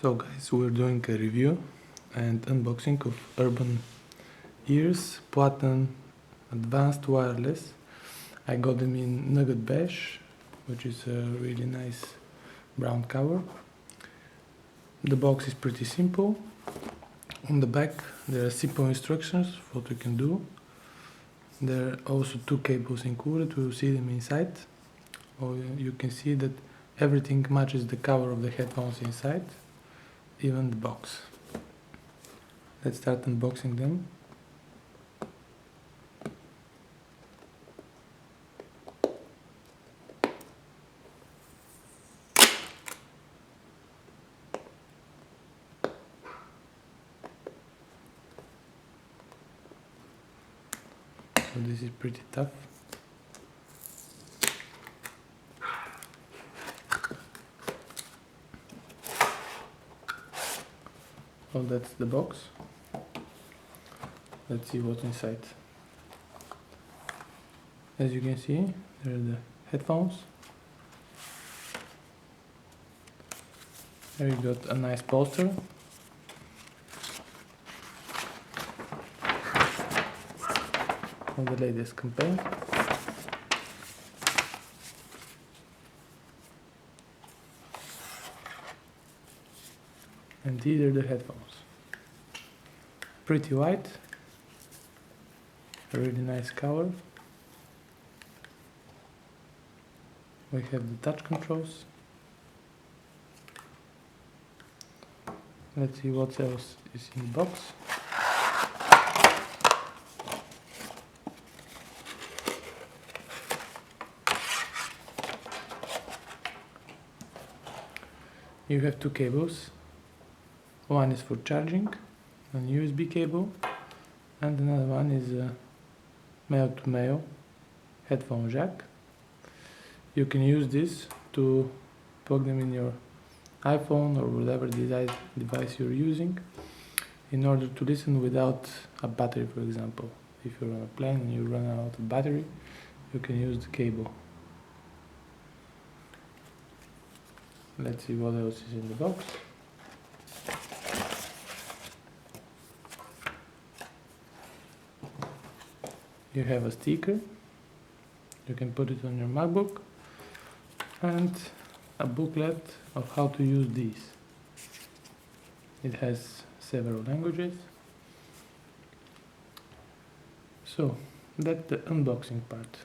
So guys, we're doing a review and unboxing of URBANEARS Platten Advanced Wireless. I got them in nugget beige, which is a really nice brown cover. The box is pretty simple. On the back there are simple instructions for what you can do. There are also two cables included, we will see them inside. You can see that everything matches the cover of the headphones inside, even the box. Let's start unboxing them. So this is pretty tough. Oh, that's the box. Let's see what's inside. As you can see, there are the headphones. There you got a nice poster. Of the latest campaign. And these are the headphones. Pretty white, a really nice cover. We have the touch controls. Let's see what else is in the box. You have two cables. One is for charging, a USB cable, and another one is a male-to-male headphone jack. You can use this to plug them in your iPhone or whatever device you're using in order to listen without a battery, for example. If you're on a plane and you run out of battery, you can use the cable. Let's see what else is in the box. You have a sticker, you can put it on your MacBook, and a booklet of how to use these. It has several languages. So that's the unboxing part.